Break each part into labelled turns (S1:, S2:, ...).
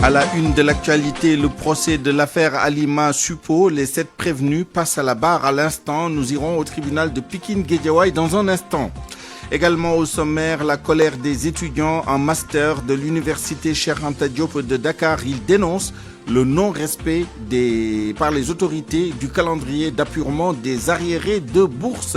S1: À la une de l'actualité, le procès de l'affaire Halima Suppo. Les 7 prévenus passent à la barre à l'instant. Nous irons au tribunal de Pikine-Guédiawaye dans un instant. Également au sommaire, la colère des étudiants en master de l'université Cheikh Anta Diop de Dakar. Ils dénoncent le non-respect par les autorités du calendrier d'appurement des arriérés de bourse.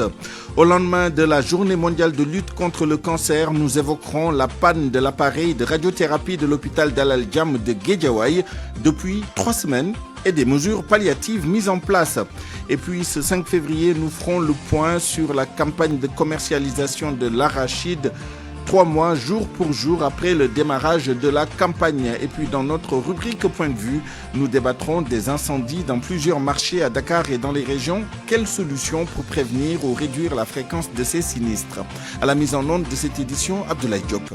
S1: Au lendemain de la journée mondiale de lutte contre le cancer, nous évoquerons la panne de l'appareil de radiothérapie de l'hôpital d'Al Jam de Guédiawaye depuis 3 semaines et des mesures palliatives mises en place. Et puis ce 5 février, nous ferons le point sur la campagne de commercialisation de l'arachide 3 mois, jour pour jour, après le démarrage de la campagne. Et puis dans notre rubrique Point de vue, nous débattrons des incendies dans plusieurs marchés à Dakar et dans les régions. Quelles solutions pour prévenir ou réduire la fréquence de ces sinistres? À la mise en onde de cette édition, Abdoulaye Diop.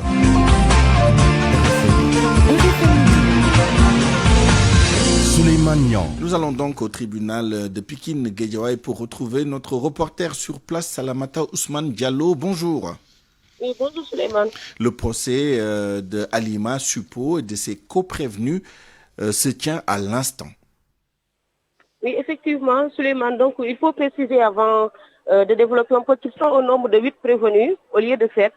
S1: Nous allons donc au tribunal de Pikine-Guédiawaye pour retrouver notre reporter sur place, Salamata Ousmane Diallo. Bonjour.
S2: Oui, bonjour Suleiman.
S1: Le procès de Halima Suppo et de ses coprévenus se tient à l'instant.
S2: Oui, effectivement, Suleiman. Donc, il faut préciser avant de développer un peu qu'ils sont au nombre de 8 prévenus au lieu de 7.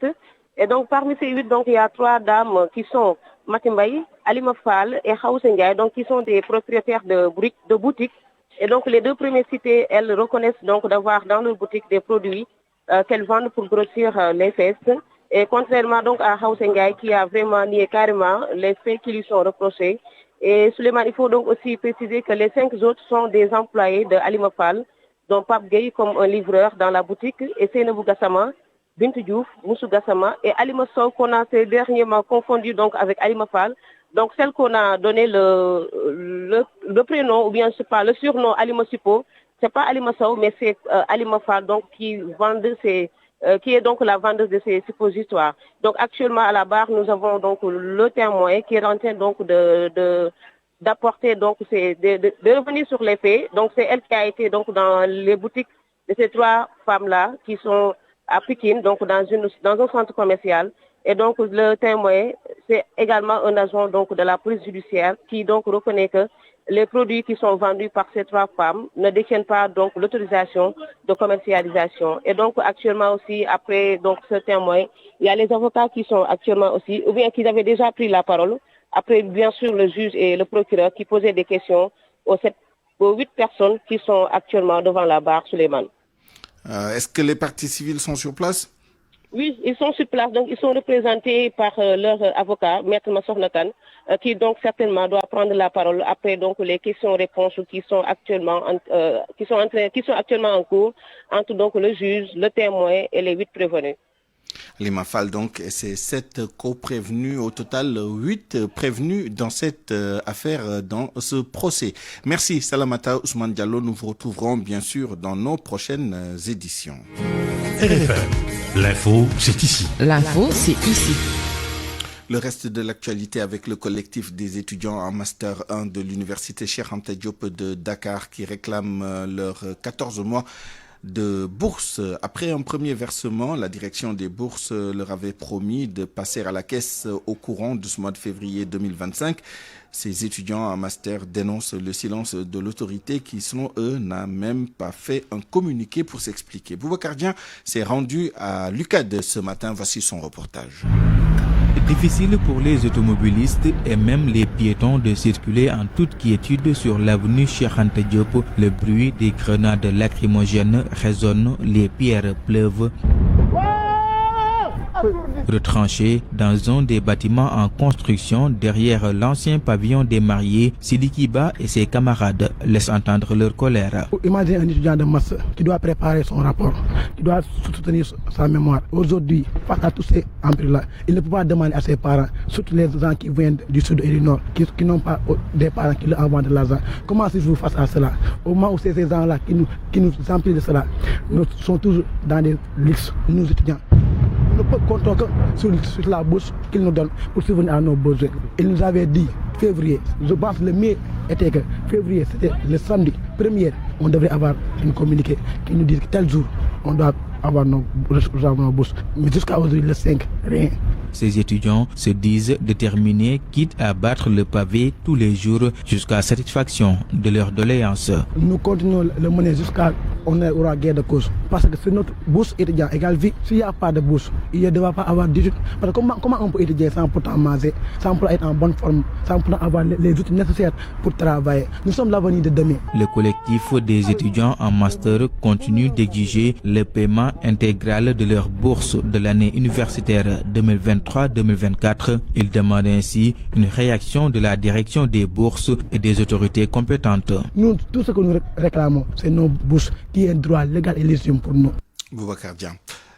S2: Et donc, parmi ces 8, donc, il y a 3 dames qui sont Matimbaye, Halima Fall et Khaoussa Ndiaye, donc qui sont des propriétaires de boutiques. Et donc, les 2 premières citées, elles reconnaissent donc d'avoir dans leur boutique des produits qu'elles vendent pour grossir les fesses. Et contrairement donc à Khaoussa Ndiaye qui a vraiment nié carrément les faits qui lui sont reprochés. Et Suleiman, il faut donc aussi préciser que les 5 autres sont des employés de Halima Fall, dont Pape Gueye comme un livreur dans la boutique, et Seynabou Gassama, Bintou Diouf, Moussou Gassama et Halima Sow qu'on a ces dernièrement confondu donc avec Halima Fall. Donc celle qu'on a donné le prénom ou bien je sais pas le surnom Halima Suppo, c'est pas Halima Sow mais c'est Halima Fall donc qui est donc la vendeuse de ces suppositoires. Donc actuellement à la barre nous avons donc le témoin qui est en train donc d'apporter donc de revenir sur les faits. Donc c'est elle qui a été donc dans les boutiques de ces 3 femmes là qui sont à Pikine, donc dans un centre commercial. Et donc le témoin, c'est également un agent donc de la police judiciaire qui donc reconnaît que les produits qui sont vendus par ces 3 femmes ne détiennent pas donc l'autorisation de commercialisation. Et donc actuellement aussi, après donc ce témoin, il y a les avocats qui sont actuellement aussi, ou bien qui avaient déjà pris la parole. Après, bien sûr, le juge et le procureur qui posaient des questions aux 8 personnes qui sont actuellement devant la barre, Suleiman.
S1: Est-ce que les parties civiles sont sur place?
S2: Oui, ils sont sur place, donc ils sont représentés par leur avocat, Maître Massokhna Kane, qui donc certainement doit prendre la parole après donc les questions-réponses qui sont actuellement en cours entre donc le juge, le témoin et les 8 prévenus.
S1: Halima Fall donc et ses 7 co-prévenus, au total 8 prévenus dans cette affaire, dans ce procès. Merci Salamata Ousmane Diallo, nous vous retrouverons bien sûr dans nos prochaines éditions.
S3: RFM, l'info c'est ici.
S4: L'info c'est ici.
S1: Le reste de l'actualité avec le collectif des étudiants en Master 1 de l'université Cheikh Anta Diop de Dakar qui réclament leurs 14 mois de bourse. Après un premier versement, la direction des bourses leur avait promis de passer à la caisse au courant de ce mois de février 2025. Ces étudiants en master dénoncent le silence de l'autorité qui, selon eux, n'a même pas fait un communiqué pour s'expliquer. Boubacar Dieng s'est rendu à l'UCAD ce matin. Voici son reportage.
S5: Difficile pour les automobilistes et même les piétons de circuler en toute quiétude sur l'avenue Cheikh Anta Diop. Le bruit des grenades lacrymogènes résonne, les pierres pleuvent. Retranché dans un des bâtiments en construction derrière l'ancien pavillon des mariés, Sidiki Ba et ses camarades laissent entendre leur colère.
S6: Imaginez un étudiant de maths qui doit préparer son rapport, qui doit soutenir sa mémoire. Aujourd'hui, face à tous ces empris-là, il ne peut pas demander à ses parents, surtout les gens qui viennent du sud et du nord, qui n'ont pas des parents qui leur envoient de l'argent. Comment se joue face à cela? Au moment où ces gens-là qui nous emplissent de cela, nous sommes toujours dans des luxes, nous étudiants. Nous ne comptons que sur la bourse qu'il nous donne pour subvenir à nos besoins. Il nous avait dit février, je pense que le mieux était que février, c'était le samedi 1er, on devrait avoir une communiqué qui nous dit que tel jour, on doit avoir nos bourses. Mais jusqu'à aujourd'hui, le 5, rien.
S5: Ces étudiants se disent déterminés, quitte à battre le pavé tous les jours jusqu'à satisfaction de leurs doléances.
S6: Nous continuons le mener jusqu'à on aura guerre de cause. Parce que c'est notre bourse étudiant égale vie. S'il n'y a pas de bourse, il ne devra pas avoir d'études. Parce que comment on peut étudier sans pourtant manger, sans pourtant être en bonne forme, sans pourtant avoir les outils nécessaires pour travailler. Nous sommes l'avenir de demain.
S5: Le collectif des étudiants en master continue d'exiger le paiement intégral de leur bourse de l'année universitaire 2023-2024. Ils demandent ainsi une réaction de la direction des bourses et des autorités compétentes.
S6: Nous, tout ce que nous réclamons, c'est nos bourses qui est un droit légal et légitime pour nous.
S1: Boubacar Dia.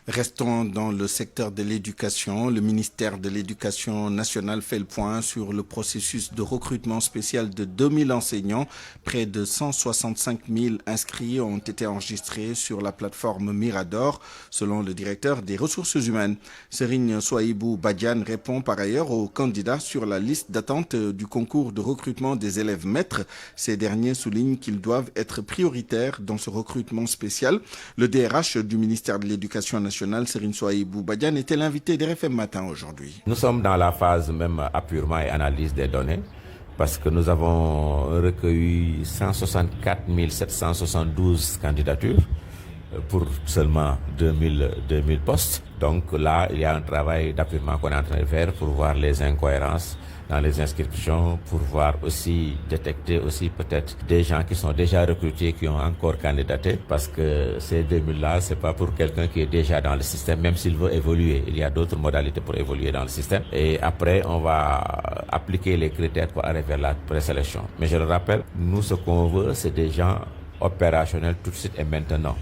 S1: Restons dans le secteur de l'éducation. Le ministère de l'Éducation nationale fait le point sur le processus de recrutement spécial de 2000 enseignants. Près de 165 000 inscrits ont été enregistrés sur la plateforme Mirador, selon le directeur des ressources humaines. Serigne Souaïbou Badiane répond par ailleurs aux candidats sur la liste d'attente du concours de recrutement des élèves maîtres. Ces derniers soulignent qu'ils doivent être prioritaires dans ce recrutement spécial. Le DRH du ministère de l'Éducation nationale, Serigne Souaïbou Badiane, était l'invité d'RFM Matin aujourd'hui.
S4: Nous sommes dans la phase même appurement et analyse des données parce que nous avons recueilli 164 772 candidatures pour seulement 2000 postes. Donc là, il y a un travail d'appurement qu'on est en train de faire pour voir les incohérences dans les inscriptions, pour voir aussi, détecter aussi peut-être des gens qui sont déjà recrutés, qui ont encore candidaté, parce que ces 2000-là, c'est pas pour quelqu'un qui est déjà dans le système, même s'il veut évoluer. Il y a d'autres modalités pour évoluer dans le système. Et après, on va appliquer les critères pour arriver à la présélection. Mais je le rappelle, nous, ce qu'on veut, c'est des gens opérationnels tout de suite et maintenant.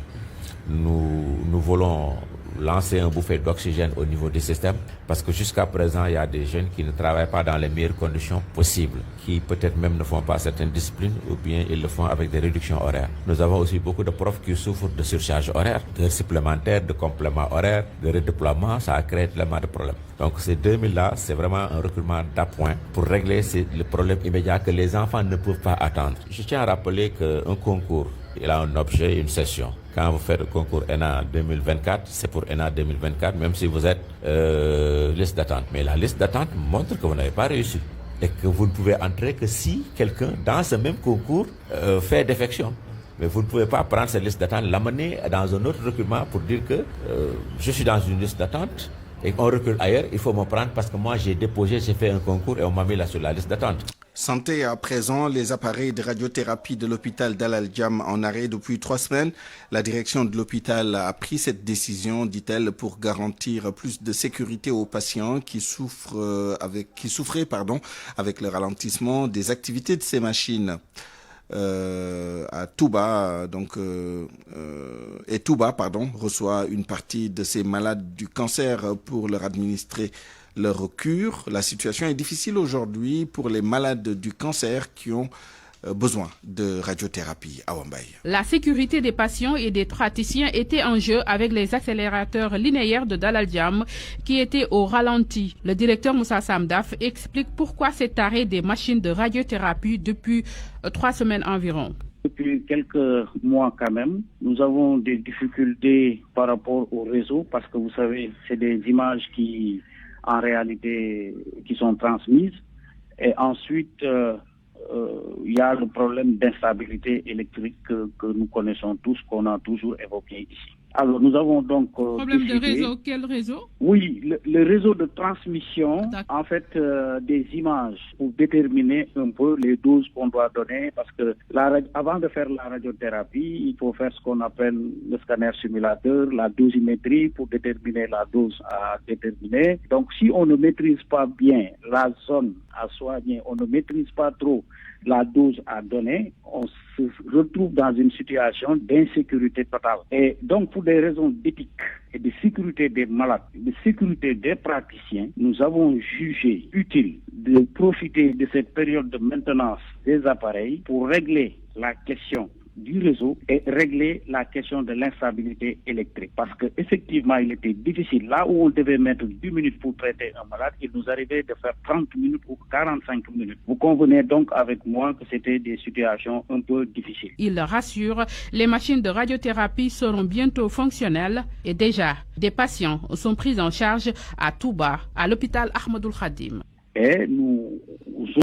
S4: Nous voulons lancer un bouffée d'oxygène au niveau du système parce que jusqu'à présent, il y a des jeunes qui ne travaillent pas dans les meilleures conditions possibles, qui peut-être même ne font pas certaines disciplines ou bien ils le font avec des réductions horaires. Nous avons aussi beaucoup de profs qui souffrent de surcharge horaire, de supplémentaires, de compléments horaires, de redéploiements, ça a créé tellement de problèmes. Donc ces 2000-là, c'est vraiment un recrutement d'appoint pour régler le problème immédiat que les enfants ne peuvent pas attendre. Je tiens à rappeler qu'un concours, il a un objet, une session. Quand vous faites le concours ENA 2024, c'est pour ENA 2024, même si vous êtes liste d'attente. Mais la liste d'attente montre que vous n'avez pas réussi et que vous ne pouvez entrer que si quelqu'un, dans ce même concours, fait défection. Mais vous ne pouvez pas prendre cette liste d'attente, l'amener dans un autre recrutement pour dire que je suis dans une liste d'attente et on recule ailleurs, il faut me prendre parce que moi j'ai fait un concours et on m'a mis là sur la liste d'attente.
S1: Santé à présent, les appareils de radiothérapie de l'hôpital d'Al Jam en arrêt depuis 3 semaines. La direction de l'hôpital a pris cette décision, dit-elle, pour garantir plus de sécurité aux patients qui souffraient avec le ralentissement des activités de ces machines. À Touba, Touba reçoit une partie de ces malades du cancer pour leur administrer leur cure. La situation est difficile aujourd'hui pour les malades du cancer qui ont besoin de radiothérapie à Wambaye.
S7: La sécurité des patients et des praticiens était en jeu avec les accélérateurs linéaires de Dalal Jam qui étaient au ralenti. Le directeur Moussa Samdaf explique pourquoi cet arrêt des machines de radiothérapie depuis 3 semaines environ.
S8: Depuis quelques mois quand même, nous avons des difficultés par rapport au réseau parce que vous savez, c'est des images qui en réalité qui sont transmises et ensuite il y a le problème d'instabilité électrique que nous connaissons tous, qu'on a toujours évoqué ici. Alors nous avons donc
S7: problème de réseau, quel réseau?
S8: Oui, le réseau de transmission en fait des images pour déterminer un peu les doses qu'on doit donner parce que avant de faire la radiothérapie, il faut faire ce qu'on appelle le scanner simulateur, la dosimétrie pour déterminer la dose à déterminer. Donc si on ne maîtrise pas bien la zone à soigner, on ne maîtrise pas trop la dose à donner, on se retrouve dans une situation d'insécurité totale. Et donc, pour des raisons d'éthique et de sécurité des malades, de sécurité des praticiens, nous avons jugé utile de profiter de cette période de maintenance des appareils pour régler la question du réseau et régler la question de l'instabilité électrique. Parce que effectivement, il était difficile. Là où on devait mettre 10 minutes pour traiter un malade, il nous arrivait de faire 30 minutes ou 45 minutes. Vous convenez donc avec moi que c'était des situations un peu difficiles.
S7: Il rassure, les machines de radiothérapie seront bientôt fonctionnelles et déjà, des patients sont pris en charge à Touba, à l'hôpital Ahmadoul Khadim.
S8: Et nous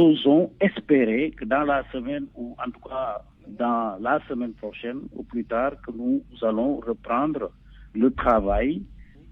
S8: osons espérer que dans la semaine, ou en tout cas dans la semaine prochaine, ou plus tard, que nous allons reprendre le travail.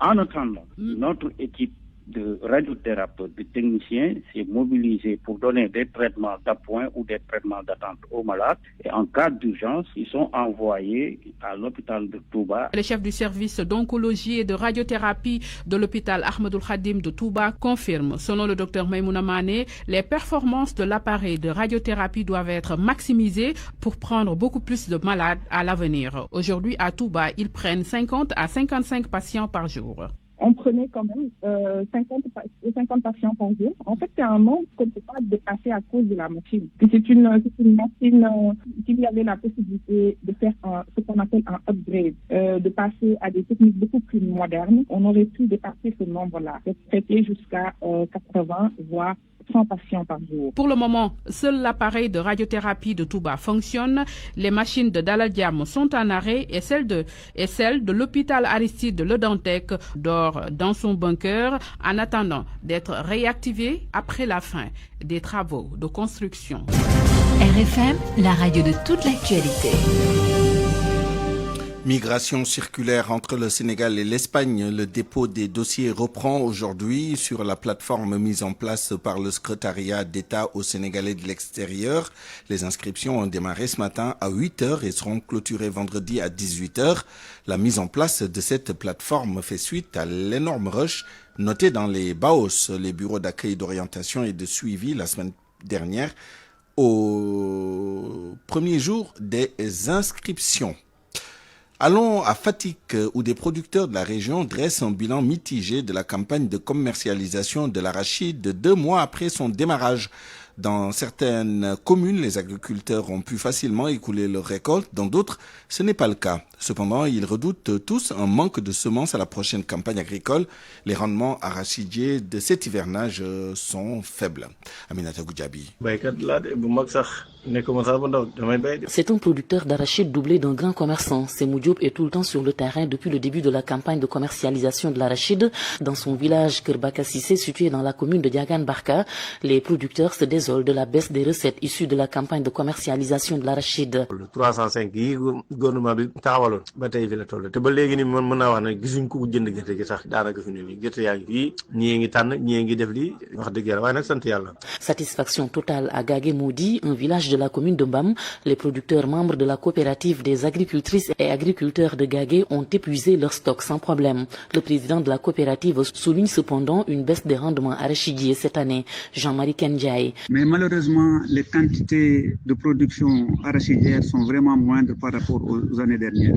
S8: En attendant, notre équipe de radiothérapeutes, de techniciens s'est mobilisée pour donner des traitements d'appoint ou des traitements d'attente aux malades. Et en cas d'urgence, ils sont envoyés à l'hôpital de Touba.
S7: Le chef du service d'oncologie et de radiothérapie de l'hôpital Ahmadoul Khadim de Touba confirme, selon le docteur Maïmouna Mané, les performances de l'appareil de radiothérapie doivent être maximisées pour prendre beaucoup plus de malades à l'avenir. Aujourd'hui, à Touba, ils prennent 50 à 55 patients par jour.
S9: On prenait quand même 50 patients par jour. En fait, c'est un nombre qu'on ne peut pas dépasser à cause de la machine. C'est une machine qui y avait la possibilité de faire ce qu'on appelle un upgrade, de passer à des techniques beaucoup plus modernes. On aurait pu dépasser ce nombre-là, de traiter jusqu'à 80 voire 100 patients par jour.
S7: Pour le moment, seul l'appareil de radiothérapie de Touba fonctionne. Les machines de Dalal Jamm sont en arrêt et celle de l'hôpital Aristide de Le Dantec dort dans son bunker en attendant d'être réactivée après la fin des travaux de construction.
S10: RFM, la radio de toute l'actualité.
S1: Migration circulaire entre le Sénégal et l'Espagne. Le dépôt des dossiers reprend aujourd'hui sur la plateforme mise en place par le secrétariat d'État aux Sénégalais de l'extérieur. Les inscriptions ont démarré ce matin à 8h et seront clôturées vendredi à 18h. La mise en place de cette plateforme fait suite à l'énorme rush noté dans les BAOS, les bureaux d'accueil, d'orientation et de suivi la semaine dernière, au premier jour des inscriptions. Allons à Fatick, où des producteurs de la région dressent un bilan mitigé de la campagne de commercialisation de l'arachide 2 mois après son démarrage. Dans certaines communes, les agriculteurs ont pu facilement écouler leurs récoltes. Dans d'autres, ce n'est pas le cas. Cependant, ils redoutent tous un manque de semences à la prochaine campagne agricole. Les rendements arachidiers de cet hivernage sont faibles. Aminata Goudiaby.
S11: C'est un producteur d'arachide doublé d'un grand commerçant. Semou Diop est tout le temps sur le terrain depuis le début de la campagne de commercialisation de l'arachide. Dans son village Kerbaka Sissé, situé dans la commune de Diagane Barka, les producteurs se désolent de la baisse des recettes issues de la campagne de commercialisation de l'arachide.
S12: Le 305 yi gouvernement bi taxawalon ba tay fi la toll te ba légui ni mën naa wax ne gisuñ ko jënd gerte gi sax daanaka fi ni gerte yaa ngi fii ñii ngi tànn ñii ngi def lii wax dëgg yàlla waaye nag sant yàlla. Satisfaction
S11: totale à Gagé Moudi, un village de la commune de Mbam. Les producteurs membres de la coopérative des agricultrices et agriculteurs de Gagé ont épuisé leur stock sans problème. Le président de la coopérative souligne cependant une baisse des rendements arachidiers cette année. Jean-Marie Kendiaye.
S13: Mais malheureusement, les quantités de production arachidière sont vraiment moindres par rapport aux années dernières.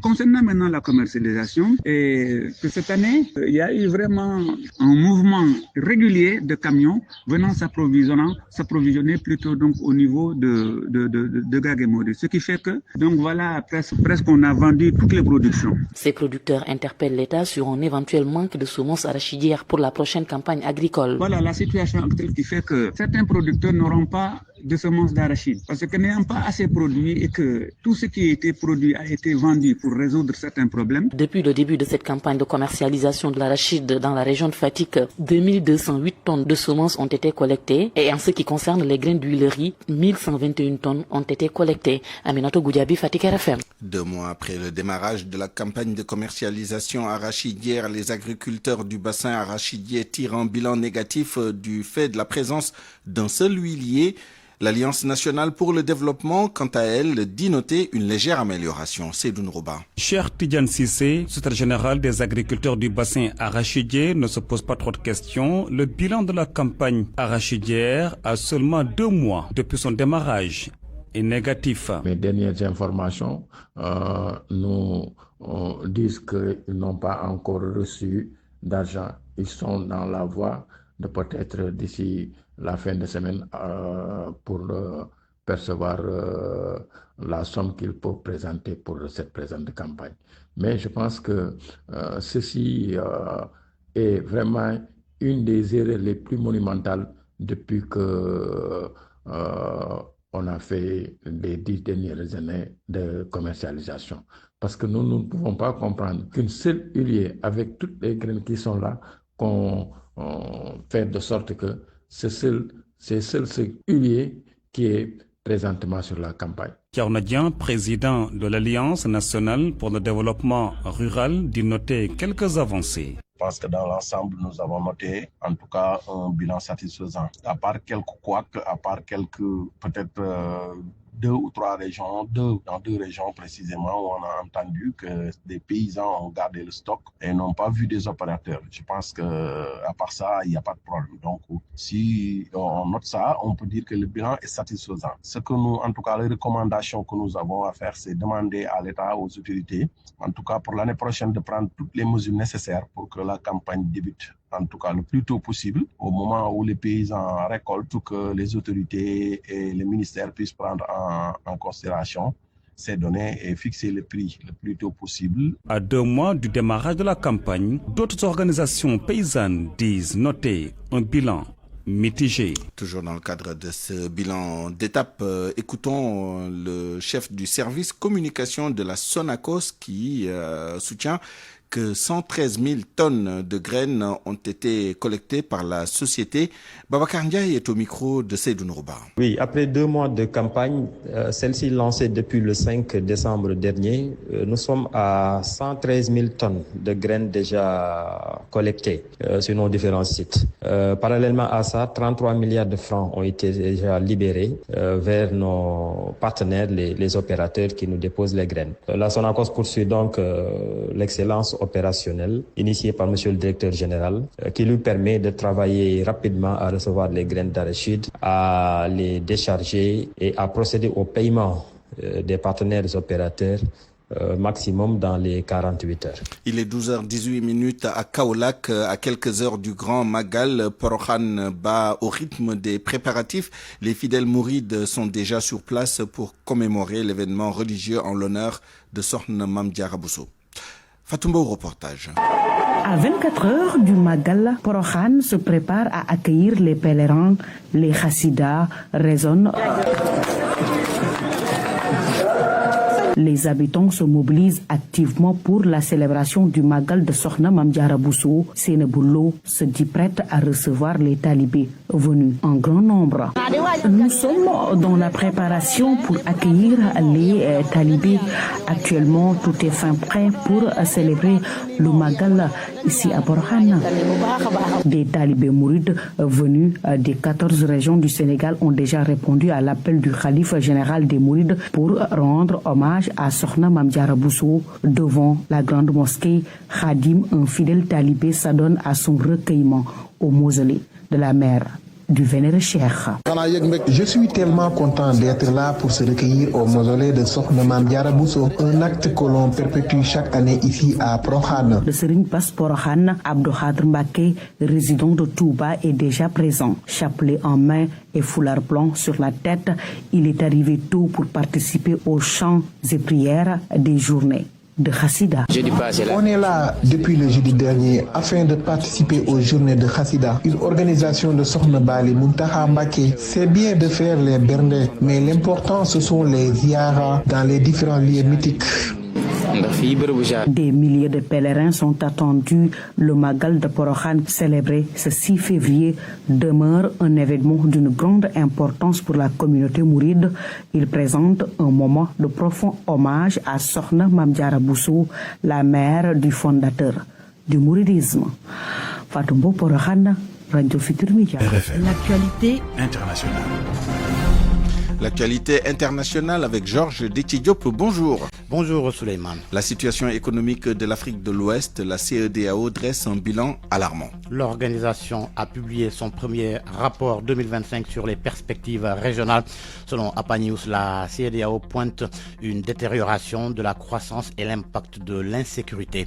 S13: Concernant maintenant la commercialisation, et que cette année, il y a eu vraiment un mouvement régulier de camions venant s'approvisionner plutôt donc au niveau de Gagé Moudi. Ce qui fait que, donc voilà, presque on a vendu toutes les productions.
S11: Ces producteurs interpellent l'État sur un éventuel manque de semences arachidières pour la prochaine campagne agricole.
S13: Voilà la situation actuelle qui fait que certains producteurs n'auront pas de semences d'arachide parce que n'ayant pas assez produit et que tout ce qui a été produit a été vendu pour résoudre certains problèmes.
S11: Depuis le début de cette campagne de commercialisation de l'arachide dans la région de Fatick, 2208 tonnes de semences ont été collectées et en ce qui concerne les graines d'huilerie, 1121 tonnes ont été collectées. Aminato Goudiaby, Fatick RFM.
S1: 2 mois après le démarrage de la campagne de commercialisation arachidière, les agriculteurs du bassin arachidier tirent un bilan négatif du fait de la présence d'un seul huilier. L'Alliance nationale pour le développement, quant à elle, dit noter une légère amélioration. Seydou Rouba.
S14: Cher Tidjane Sissé, secrétaire général des agriculteurs du bassin arachidier, ne se pose pas trop de questions. Le bilan de la campagne arachidière a seulement 2 mois depuis son démarrage est négatif.
S15: Les dernières informations nous disent qu'ils n'ont pas encore reçu d'argent. Ils sont dans la voie de peut-être d'ici la fin de semaine pour percevoir la somme qu'ils peuvent présenter pour cette présente campagne. Mais je pense que ceci est vraiment une des erreurs les plus monumentales depuis que on a fait les 10 dernières années de commercialisation. Parce que nous ne pouvons pas comprendre qu'une seule huilier, avec toutes les graines qui sont là, qu'on fait de sorte que c'est seul ce huilier qui est présentement sur la campagne.
S14: Thierno Dieng, président de l'Alliance nationale pour le développement rural, dit noter quelques avancées.
S16: Je pense que dans l'ensemble, nous avons noté en tout cas un bilan satisfaisant. À part quelques couacs, à part quelques peut-être 2 ou 3 régions, dans 2 régions précisément, où on a entendu que des paysans ont gardé le stock et n'ont pas vu des opérateurs. Je pense que à part ça, il n'y a pas de problème. Donc, si on note ça, on peut dire que le bilan est satisfaisant. Ce que nous, en tout cas, les recommandations que nous avons à faire, c'est demander à l'État, aux autorités, en tout cas pour l'année prochaine, de prendre toutes les mesures nécessaires pour que la campagne débute, en tout cas le plus tôt possible, au moment où les paysans récoltent, que les autorités et les ministères puissent prendre en considération ces données et fixer le prix le plus tôt possible.
S14: À 2 mois du démarrage de la campagne, d'autres organisations paysannes disent noter un bilan mitigé.
S1: Toujours dans le cadre de ce bilan d'étape, écoutons le chef du service communication de la Sonacos qui soutient que 113 000 tonnes de graines ont été collectées par la société. Babacar Ndiaye est au micro de Seydou Nourouba.
S17: Oui, après 2 mois de campagne, celle-ci lancée depuis le 5 décembre dernier, nous sommes à 113 000 tonnes de graines déjà collectées sur nos différents sites. Parallèlement à ça, 33 milliards de francs ont été déjà libérés vers nos partenaires, les opérateurs qui nous déposent les graines. La Sonacos poursuit donc l'excellence opérationnelle initiée par monsieur le directeur général qui lui permet de travailler rapidement à recevoir les graines d'arachide, à les décharger et à procéder au paiement des partenaires opérateurs maximum dans les 48 heures.
S1: Il est 12h18 à Kaolack, à quelques heures du Grand Magal. Porokhane bat au rythme des préparatifs. Les fidèles mourides sont déjà sur place pour commémorer l'événement religieux en l'honneur de Sokhna Mame Diarra Bousso. Fatumba au reportage.
S18: À 24 heures du Magal, Porokhane se prépare à accueillir les pèlerins. Les chassidas résonnent. Les habitants se mobilisent activement pour la célébration du Magal de Sokhna Mame Diarra Bousso. Sénéboulo se dit prête à recevoir les talibés venus en grand nombre. Nous sommes dans la préparation pour accueillir les talibés. Actuellement, tout est fin prêt pour célébrer le Magal ici à Porokhane. Des talibés mourides venus des 14 régions du Sénégal ont déjà répondu à l'appel du khalife général des mourides pour rendre hommage à Sokhna Mame Diarra Bousso. Devant la grande mosquée, Khadim, un fidèle talibé, s'adonne à son recueillement au mausolée de la mère du vénéré cheikh.
S19: Je suis tellement content d'être là pour se recueillir au mausolée de Sokhna Mame Diarra Bousso, un acte que l'on perpétue chaque année ici à Porokhane.
S18: Le Serigne Bass Porokhane, Abdou Khadr Mbacké, résident de Touba, est déjà présent. Chapelet en main et foulard blanc sur la tête, il est arrivé tôt pour participer aux chants et prières des journées de Hassida.
S19: On est là depuis le jeudi dernier afin de participer aux journées de Hassida, une organisation de Sokhna Bali Muntaha Mbacké. C'est bien de faire les bernde, mais l'important ce sont les ziyaras dans les différents lieux mythiques.
S18: Des milliers de pèlerins sont attendus. Le Magal de Porokhane, célébré ce 6 février, demeure un événement d'une grande importance pour la communauté mouride. Il présente un moment de profond hommage à Sokhna Mame Diarra Bousso, la mère du fondateur du mouridisme. Fatumbo Porokhane, Radio Futur Média.
S3: L'actualité internationale.
S1: L'actualité internationale avec Georges Détidiop. Bonjour.
S20: Bonjour Souleymane.
S1: La situation économique de l'Afrique de l'Ouest, la CEDEAO dresse un bilan alarmant.
S20: L'organisation a publié son premier rapport 2025 sur les perspectives régionales. Selon APA News, la CEDEAO pointe une détérioration de la croissance et l'impact de l'insécurité.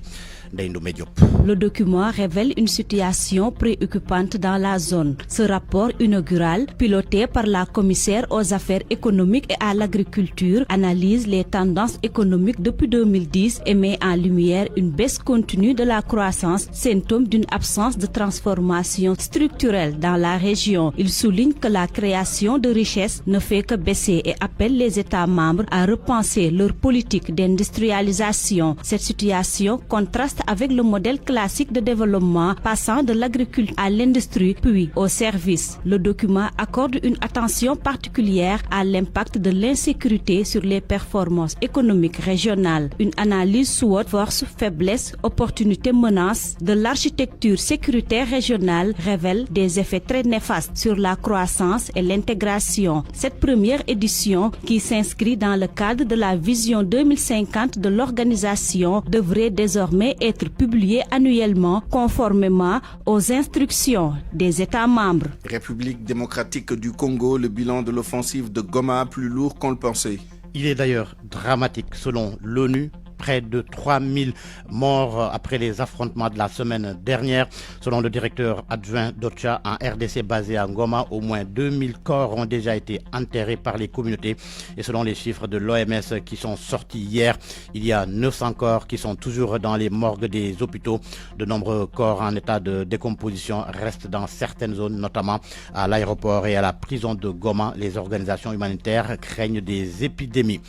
S21: Le document révèle une situation préoccupante dans la zone. Ce rapport inaugural, piloté par la commissaire aux affaires économiques et à l'agriculture, analyse les tendances économiques depuis 2010 et met en lumière une baisse continue de la croissance, symptôme d'une absence de transformation structurelle dans la région. Il souligne que la création de richesses ne fait que baisser et appelle les États membres à repenser leur politique d'industrialisation. Cette situation contraste avec le modèle classique de développement passant de l'agriculture à l'industrie puis au service. Le document accorde une attention particulière à l'impact de l'insécurité sur les performances économiques régionales. Une analyse SWOT, force, faiblesse, opportunités, menaces de l'architecture sécuritaire régionale révèle des effets très néfastes sur la croissance et l'intégration. Cette première édition, qui s'inscrit dans le cadre de la vision 2050 de l'organisation, devrait désormais être publié annuellement conformément aux instructions des États membres.
S1: République démocratique du Congo, le bilan de l'offensive de Goma plus lourd qu'on le pensait.
S20: Il est d'ailleurs dramatique selon l'ONU. Près de 3000 morts après les affrontements de la semaine dernière. Selon le directeur adjoint d'OCHA en RDC basé à Goma, au moins 2000 corps ont déjà été enterrés par les communautés. Et selon les chiffres de l'OMS qui sont sortis hier, il y a 900 corps qui sont toujours dans les morgues des hôpitaux. De nombreux corps en état de décomposition restent dans certaines zones, notamment à l'aéroport et à la prison de Goma. Les organisations humanitaires craignent des épidémies.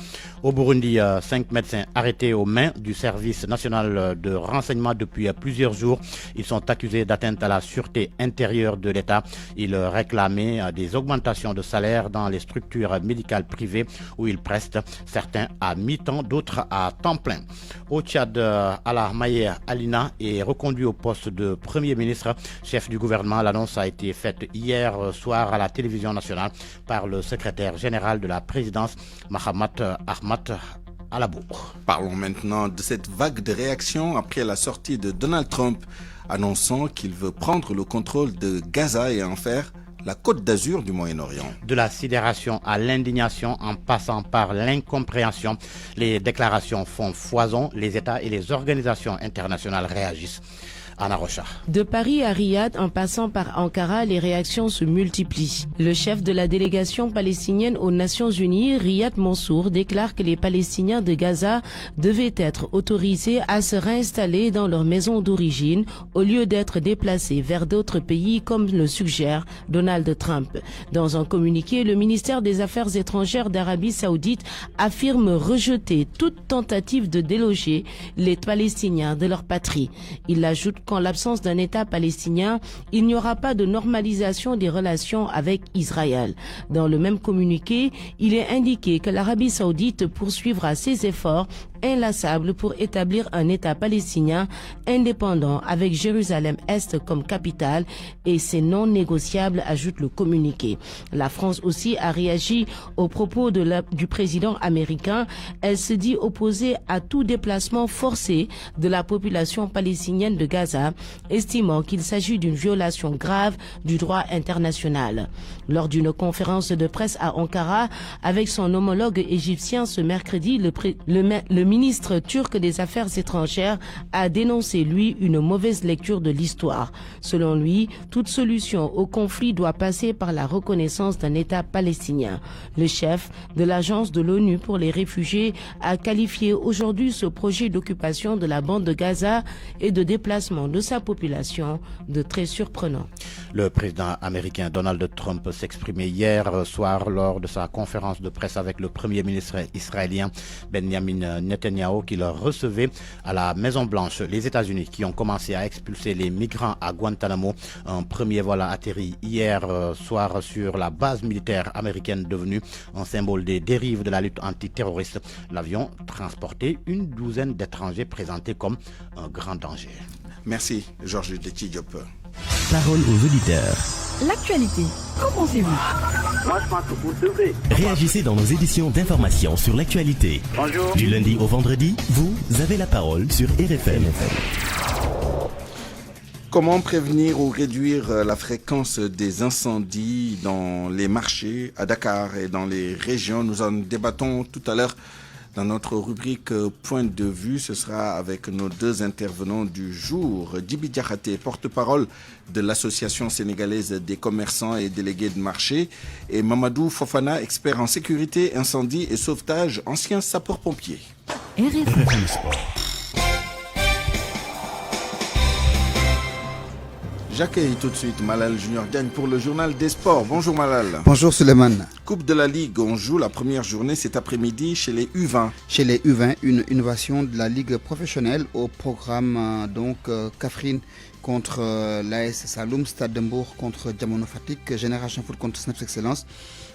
S20: Au Burundi, 5 médecins arrêtés aux mains du service national de renseignement depuis plusieurs jours. Ils sont accusés d'atteinte à la sûreté intérieure de l'État. Ils réclamaient des augmentations de salaire dans les structures médicales privées où ils prestent, certains à mi-temps, d'autres à temps plein. Au Tchad, Ala Maye Alina est reconduit au poste de Premier ministre, chef du gouvernement. L'annonce a été faite hier soir à la télévision nationale par le secrétaire général de la présidence, Mahamat Ahmad Alabour.
S1: Parlons maintenant de cette vague de réactions après la sortie de Donald Trump annonçant qu'il veut prendre le contrôle de Gaza et en faire la Côte d'Azur du Moyen-Orient.
S20: De la sidération à l'indignation en passant par l'incompréhension, les déclarations font foison, les États et les organisations internationales réagissent. Anna Rocha.
S22: De Paris à Riyad, en passant par Ankara, les réactions se multiplient. Le chef de la délégation palestinienne aux Nations Unies, Riyad Mansour, déclare que les Palestiniens de Gaza devaient être autorisés à se réinstaller dans leur maison d'origine au lieu d'être déplacés vers d'autres pays comme le suggère Donald Trump. Dans un communiqué, le ministère des Affaires étrangères d'Arabie Saoudite affirme rejeter toute tentative de déloger les Palestiniens de leur patrie. Il ajoute qu'en l'absence d'un État palestinien, il n'y aura pas de normalisation des relations avec Israël. Dans le même communiqué, il est indiqué que l'Arabie Saoudite poursuivra ses efforts inlassable pour établir un État palestinien indépendant avec Jérusalem-Est comme capitale et c'est non négociable, ajoute le communiqué. La France aussi a réagi aux propos du président américain. Elle se dit opposée à tout déplacement forcé de la population palestinienne de Gaza, estimant qu'il s'agit d'une violation grave du droit international. Lors d'une conférence de presse à Ankara avec son homologue égyptien ce mercredi, le ministre turc des Affaires étrangères a dénoncé, lui, une mauvaise lecture de l'histoire. Selon lui, toute solution au conflit doit passer par la reconnaissance d'un État palestinien. Le chef de l'Agence de l'ONU pour les réfugiés a qualifié aujourd'hui ce projet d'occupation de la bande de Gaza et de déplacement de sa population de très surprenant.
S20: Le président américain Donald Trump s'exprimait hier soir lors de sa conférence de presse avec le premier ministre israélien Benjamin Netanyahu qui le recevait à la Maison-Blanche. Les États-Unis qui ont commencé à expulser les migrants à Guantanamo. Un premier vol a atterri hier soir sur la base militaire américaine devenue un symbole des dérives de la lutte antiterroriste. L'avion transportait une douzaine d'étrangers présentés comme un grand danger.
S1: Merci Georges Diop.
S23: Parole aux auditeurs.
S10: l'actualité, qu'en pensez-vous?
S2: Moi, je pense que vous devrez.
S5: Réagissez dans nos éditions d'information sur l'actualité.
S2: Bonjour.
S5: Du lundi au vendredi, vous avez la parole sur RFM.
S1: Comment prévenir ou réduire la fréquence des incendies dans les marchés à Dakar et dans les régions? Nous en débattons tout à l'heure dans notre rubrique Point de vue. Ce sera avec nos deux intervenants du jour. Djibi Diakhaté, porte-parole de l'Association sénégalaise des commerçants et délégués de marché, et Mamadou Fofana, expert en sécurité, incendie et sauvetage, ancien sapeur-pompier.
S10: RFM
S5: Sport.
S1: J'accueille tout de suite Malal Junior Diagne pour le journal des sports. Bonjour Malal.
S23: Bonjour Suleiman.
S1: Coupe de la Ligue, on joue la première journée cet après-midi chez les U20.
S23: Chez les U20, une innovation de la Ligue professionnelle au programme Kaffrine contre l'AS Saloum, Stade d'Embourg contre Diamono Fatick, Génération Foot contre Snaps Excellence,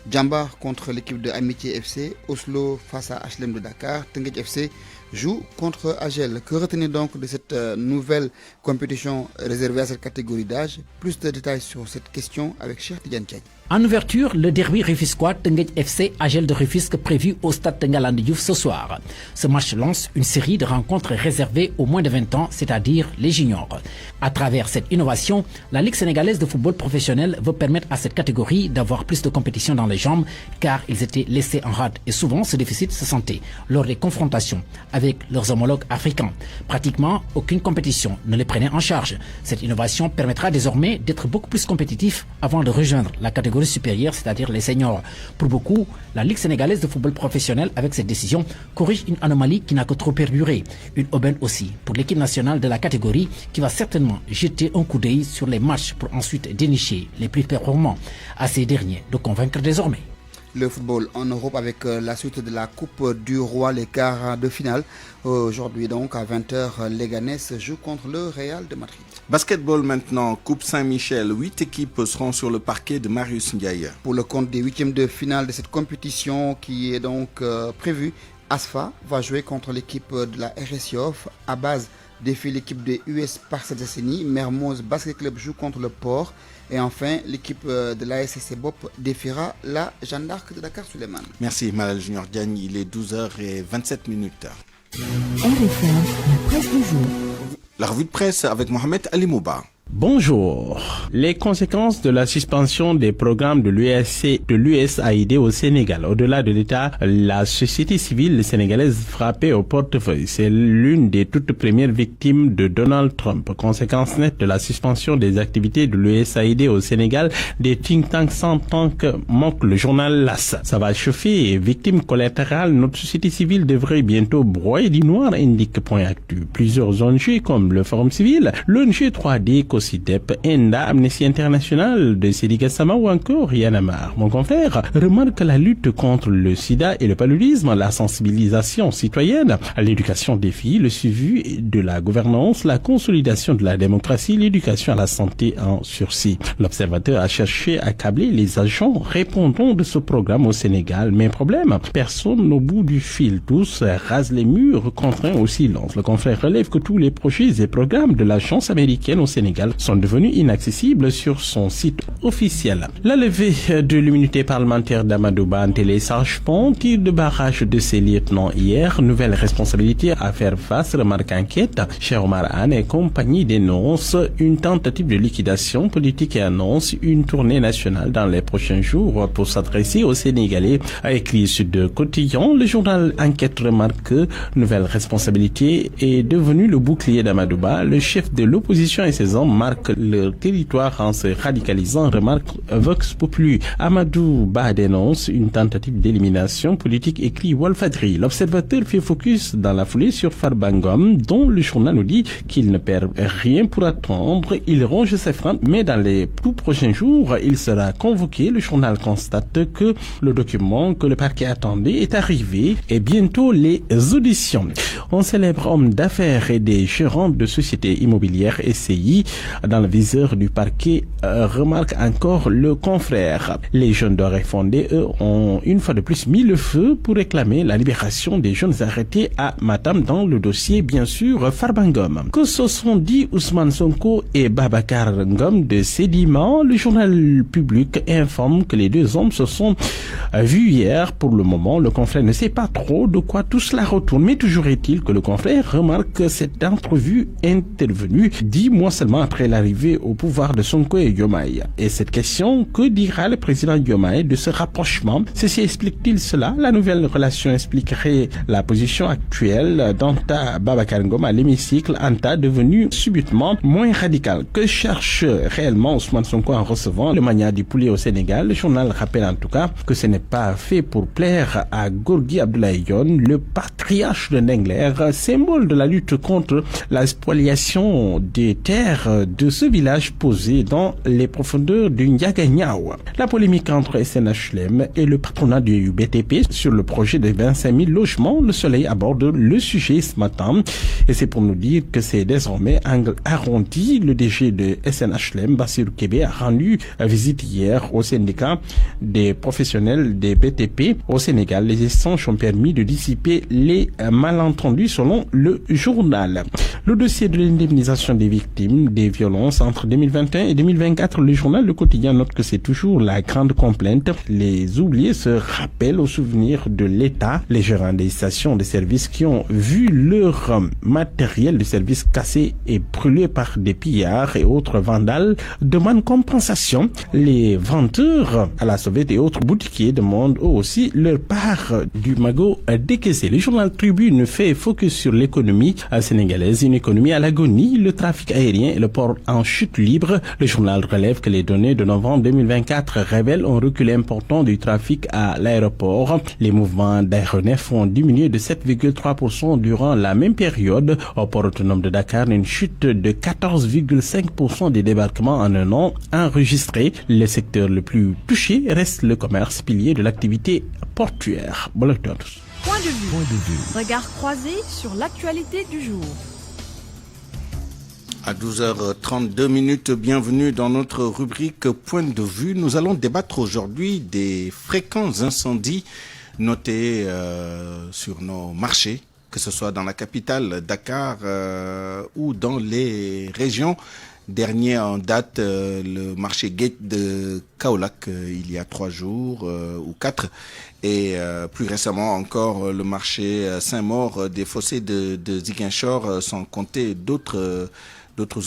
S23: Djambar contre l'équipe de Amitié FC, Oslo face à HLM de Dakar, Tenguet FC joue contre Agel. Que retenir donc de cette nouvelle compétition réservée à cette catégorie d'âge? Plus de détails sur cette question avec Cheikh Tidiane Diagne.
S24: En ouverture, le derby Rufisquois Tenguet FC Agel de Rufisque prévu au stade Tengalan Diouf ce soir. Ce match lance une série de rencontres réservées aux moins de 20 ans, c'est-à-dire les juniors. À travers cette innovation, la Ligue sénégalaise de football professionnel veut permettre à cette catégorie d'avoir plus de compétition dans les jambes, car ils étaient laissés en rade et souvent ce déficit se sentait lors des confrontations avec leurs homologues africains. Pratiquement aucune compétition ne les prenait en charge. Cette innovation permettra désormais d'être beaucoup plus compétitif avant de rejoindre la catégorie supérieure, c'est-à-dire les seniors. Pour beaucoup, la Ligue sénégalaise de football professionnel, avec cette décision, corrige une anomalie qui n'a que trop perduré. Une aubaine aussi pour l'équipe nationale de la catégorie qui va certainement jeter un coup d'œil sur les matchs pour ensuite dénicher les plus performants. À ces derniers de convaincre désormais.
S23: Le football en Europe avec la suite de la Coupe du Roi, les quarts de finale. Aujourd'hui donc à 20h, Leganés joue contre le Real de Madrid.
S1: Basketball maintenant, Coupe Saint-Michel. 8 équipes seront sur le parquet de Marius Ndiaye.
S23: Pour le compte des huitièmes de finale de cette compétition qui est donc prévue, ASFA va jouer contre l'équipe de la RSIOF. À base défie l'équipe de US Parcelles Asseni. Mermoz Basket Club joue contre le Port. Et enfin, l'équipe de l'ASC Bop défiera la Jeanne d'Arc de Dakar Suleiman.
S1: Merci Malal Junior Diagne, il est 12h27.
S10: RFM, la presse du jour.
S1: La revue de presse avec Mohamed Ali Mouba.
S25: Bonjour. Les conséquences de la suspension des programmes de l'USAID au Sénégal. Au-delà de l'État, la société civile sénégalaise frappée au portefeuille. C'est l'une des toutes premières victimes de Donald Trump. Conséquence nette de la suspension des activités de l'USAID au Sénégal, des think tanks sans tank manque le journal LAS. Ça va chauffer et victime collatérale, notre société civile devrait bientôt broyer du noir, indique Point Actu. Plusieurs ONG comme le Forum Civil, l'ONG 3D, COSIDEP, ENDA, Amnesty International de Sidi Gassama ou encore Y'en a marre. Mon confrère remarque la lutte contre le sida et le paludisme, la sensibilisation citoyenne, l'éducation des filles, le suivi de la gouvernance, la consolidation de la démocratie, l'éducation à la santé en sursis. L'observateur a cherché à câbler les agents répondant de ce programme au Sénégal. Mais problème, personne au bout du fil. Tous rasent les murs, contraints au silence. Le confrère relève que tous les projets et programmes de l'agence américaine au Sénégal sont devenus inaccessibles sur son site officiel. La levée de l'immunité parlementaire d'Amadouba en téléchargement, tir de barrage de ses lieutenants hier, nouvelle responsabilité à faire face, remarque enquête. Cheikh Omar Anne et compagnie dénonce une tentative de liquidation politique et annonce une tournée nationale dans les prochains jours pour s'adresser aux Sénégalais. A écrit Sud Quotidien, le journal Enquête remarque que nouvelle responsabilité est devenue le bouclier d'Amadouba. Le chef de l'opposition et ses hommes marquent leur territoire en se radicalisant, remarque Vox Populi. Amadou Ba dénonce une tentative d'élimination politique, écrit Walfadri. L'observateur fait focus dans la foulée sur Farbangom, dont le journal nous dit qu'il ne perd rien pour attendre. Il ronge ses freins, mais dans les tout prochains jours, il sera convoqué. Le journal constate que le document que le parquet attendait est arrivé et bientôt les auditions. Un célèbre homme d'affaires et des gérants de sociétés immobilières SCI dans le viseur du parquet, remarque encore le confrère. Les jeunes d'Oreille Fondée, eux, ont une fois de plus mis le feu pour réclamer la libération des jeunes arrêtés à Matam dans le dossier, bien sûr, Farbangom. Que se sont dit Ousmane Sonko et Babacar Ngom de Sédiment? Le journal public informe que les deux hommes se sont vus hier. Pour le moment, le confrère ne sait pas trop de quoi tout cela retourne, mais toujours est-il que le confrère remarque que cette entrevue intervenue 10 mois seulement après l'arrivée au pouvoir de Sonko et Diomaye. Et cette question, que dira le président Diomaye de ce rapprochement? Ceci explique-t-il cela? La nouvelle relation expliquerait la position actuelle d'Anta Babacar Ngom à l'hémicycle, Anta devenu subitement moins radical. Que cherche réellement Ousmane Sonko en recevant le mania du poulet au Sénégal? Le journal rappelle en tout cas que ce n'est pas fait pour plaire à Gorgui Abdoulaye Dione, le patriarche de Ndengler, symbole de la lutte contre la spoliation des terres de ce village posé dans les profondeurs du Ndiaganiao. La polémique entre SNHLM et le patronat du BTP sur le projet de 25 000 logements, le Soleil aborde le sujet ce matin et c'est pour nous dire que c'est désormais angle arrondi. Le DG de SNHLM, Bassirou Kébé, a rendu visite hier au syndicat des professionnels des BTP au Sénégal. Les échanges ont permis de dissiper les malentendus selon le journal. Le dossier de l'indemnisation des victimes des violences entre 2021 et 2024, le journal Le Quotidien note que c'est toujours la grande complainte. Les oubliés se rappellent au souvenir de l'État. Les gérants des stations de service qui ont vu leur matériel de service cassé et brûlé par des pillards et autres vandales demandent compensation. Les vendeurs à la sauvette et autres boutiquiers demandent eux aussi leur part du magot décaissé. Le journal Tribune fait focus sur l'économie sénégalaise, une économie à l'agonie, le trafic aérien et le port en chute libre. Le journal relève que les données de novembre 2024 révèlent un recul important du trafic à l'aéroport. Les mouvements d'aéronefs ont diminué de 7,3% durant la même période. Au port autonome de Dakar, une chute de 14,5% des débarquements en un an enregistrés. Le secteur le plus touché reste le commerce, pilier de l'activité portuaire.
S4: Point de vue. Regard croisé sur l'actualité du jour.
S1: À 12h32, bienvenue dans notre rubrique Point de vue. Nous allons débattre aujourd'hui des fréquents incendies notés sur nos marchés, que ce soit dans la capitale Dakar ou dans les régions. Dernier en date, le marché Gate de Kaolack, il y a 3 jours ou 4. Et plus récemment encore, le marché Saint-Maur des fossés de Ziguinchor, sans compter d'autres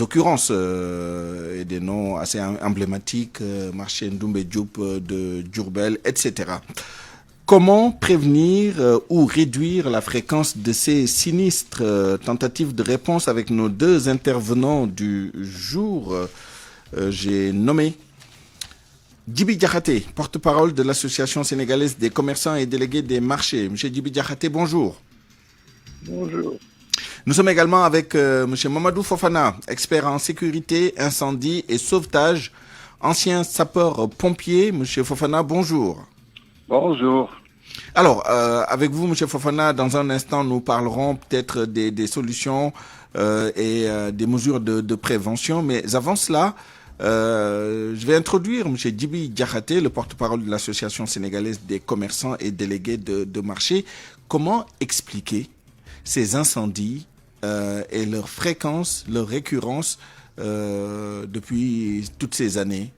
S1: occurrences et des noms assez emblématiques, marché Ndoumbe Diop de Diourbel, etc. Comment prévenir ou réduire la fréquence de ces sinistres? Tentative de réponse avec nos deux intervenants du jour. J'ai nommé Djibi Diakhaté, porte-parole de l'Association sénégalaise des commerçants et délégués des marchés. Monsieur Djibi Diakhaté, bonjour.
S6: Bonjour.
S1: Nous sommes également avec monsieur Mamadou Fofana, expert en sécurité, incendie et sauvetage, ancien sapeur-pompier. Monsieur Fofana, bonjour.
S6: Bonjour.
S1: Alors, avec vous, monsieur Fofana, dans un instant, nous parlerons peut-être des solutions et des mesures de prévention. Mais avant cela, je vais introduire monsieur Djibi Diakhaté, le porte-parole de l'Association sénégalaise des commerçants et délégués de marché. Comment expliquer ces incendies et leur fréquence, leur récurrence depuis toutes ces années?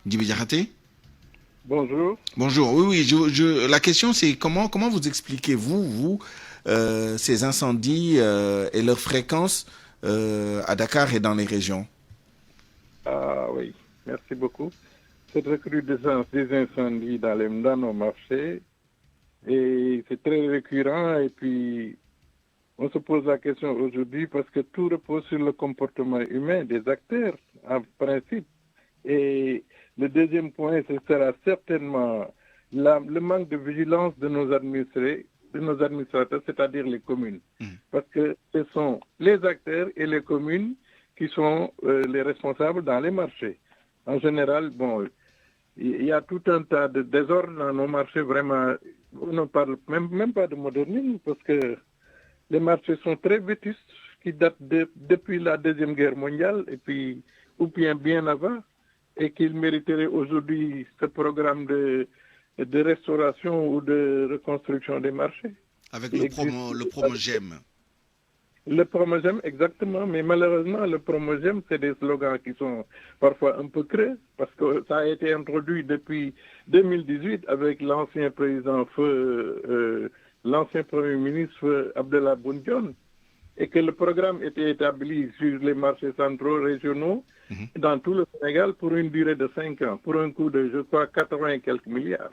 S1: Djibi Diakhaté?
S6: Bonjour.
S1: Bonjour. Oui, la question c'est comment vous expliquez-vous ces incendies et leur fréquence à Dakar et dans les régions?
S6: Ah oui, merci beaucoup. Cette recrudescence des incendies dans nos marchés, et c'est très récurrent, et puis on se pose la question aujourd'hui parce que tout repose sur le comportement humain des acteurs en principe. Et le deuxième point, ce sera certainement le manque de vigilance de nos administrateurs, c'est-à-dire les communes. Parce que ce sont les acteurs et les communes qui sont les responsables dans les marchés. En général, bon, il y a tout un tas de désordre dans nos marchés, vraiment. On ne parle même pas de modernisme parce que les marchés sont très vétustes. qui date depuis la Deuxième Guerre mondiale, et puis, ou bien avant, et qu'il mériterait aujourd'hui ce programme de restauration ou de reconstruction des marchés.
S1: Avec le Promogem.
S6: Le Promogem, exactement, mais malheureusement, le Promogem, c'est des slogans qui sont parfois un peu creux, parce que ça a été introduit depuis 2018 avec l'ancien président l'ancien Premier ministre Abdallah Boun Dionne, et que le programme était établi sur les marchés centraux régionaux dans tout le Sénégal pour une durée de 5 ans, pour un coût de, je crois, 80 et quelques milliards.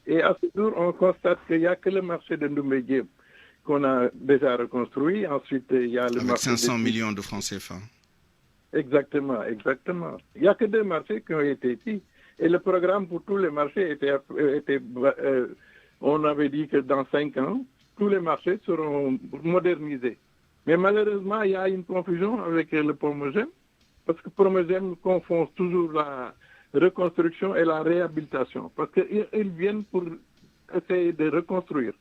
S6: Et à ce jour, on constate qu'il n'y a que le marché de Ndoumbé qu'on a déjà reconstruit. Ensuite, il y a le marché...
S1: Avec 500 millions de francs CFA.
S6: Exactement. Il n'y a que 2 marchés qui ont été pris. Et le programme pour tous les marchés était on avait dit que dans 5 ans, tous les marchés seront modernisés. Mais malheureusement, il y a une confusion avec le Promogem, parce que Promogem confond toujours la reconstruction et la réhabilitation, parce qu'ils viennent pour essayer de reconstruire.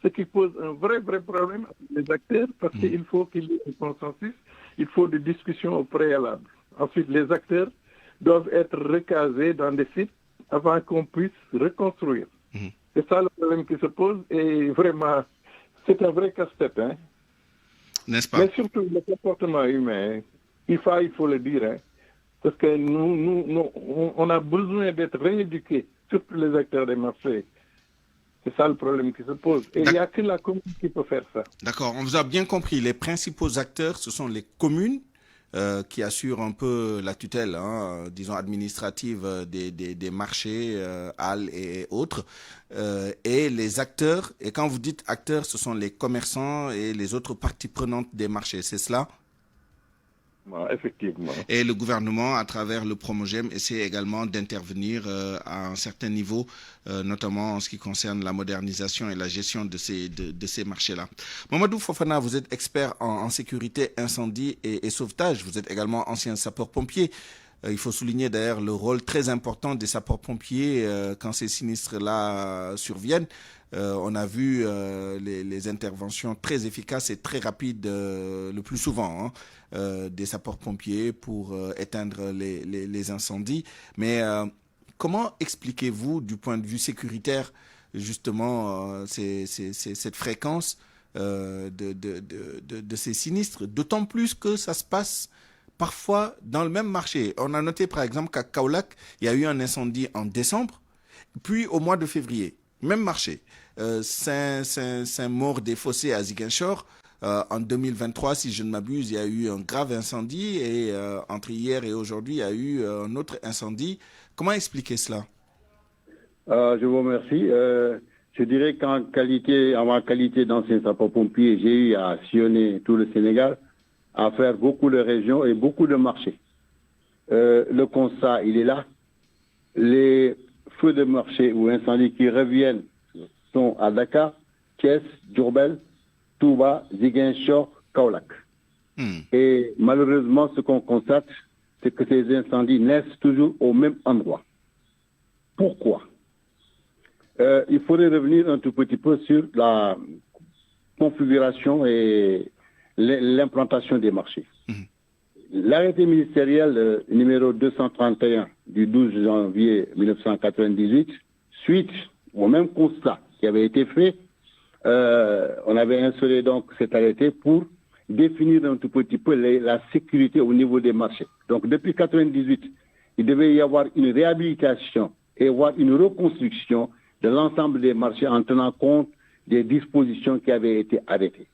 S6: Ce qui pose un vrai problème avec les acteurs, parce qu'il faut qu'il y ait un consensus, il faut des discussions au préalable. Ensuite, les acteurs doivent être recasés dans des sites avant qu'on puisse reconstruire. C'est ça le problème qui se pose, et vraiment, c'est un vrai casse-tête. Hein?
S1: N'est-ce pas?
S6: Mais surtout le comportement humain, il faut le dire, hein? Parce que nous, on a besoin d'être rééduqués, surtout les acteurs des marchés. C'est ça le problème qui se pose. Et il n'y a que la commune qui peut faire ça.
S1: D'accord, on vous a bien compris. Les principaux acteurs, ce sont les communes qui assurent un peu la tutelle, disons, administrative des marchés, halles et autres. Et les acteurs, et quand vous dites acteurs, ce sont les commerçants et les autres parties prenantes des marchés, c'est cela?
S6: Effectivement.
S1: Et le gouvernement, à travers le Promogem, essaie également d'intervenir à un certain niveau, notamment en ce qui concerne la modernisation et la gestion de ces marchés-là. Mamadou Fofana, vous êtes expert en sécurité, incendie et sauvetage. Vous êtes également ancien sapeur-pompier. Il faut souligner d'ailleurs le rôle très important des sapeurs-pompiers quand ces sinistres-là surviennent. On a vu les interventions très efficaces et très rapides le plus souvent des sapeurs-pompiers pour éteindre les incendies. Mais comment expliquez-vous du point de vue sécuritaire justement cette fréquence de ces sinistres, d'autant plus que ça se passe parfois dans le même marché? On a noté par exemple qu'à Kaolack, il y a eu un incendie en décembre, puis au mois de février, même marché. Saint-Maur des Fossés à Ziguinchor, en 2023, si je ne m'abuse, il y a eu un grave incendie et entre hier et aujourd'hui, il y a eu un autre incendie. Comment expliquer cela?
S7: Je vous remercie. Je dirais qu'en ma qualité d'ancien sapeur-pompier, j'ai eu à sillonner tout le Sénégal, à faire beaucoup de régions et beaucoup de marchés. Le constat, il est là. Les feux de marché ou incendies qui reviennent sont à Dakar, Thiès, Diourbel, Touba, Ziguinchor, Kaolack. Et malheureusement, ce qu'on constate, c'est que ces incendies naissent toujours au même endroit. Pourquoi? Il faudrait revenir un tout petit peu sur la configuration et l'implantation des marchés. L'arrêté ministériel numéro 231 du 12 janvier 1998, suite au même constat qui avait été fait, on avait instauré donc cet arrêté pour définir un tout petit peu la sécurité au niveau des marchés. Donc depuis 1998, il devait y avoir une réhabilitation et avoir une reconstruction de l'ensemble des marchés en tenant compte des dispositions qui avaient été arrêtées.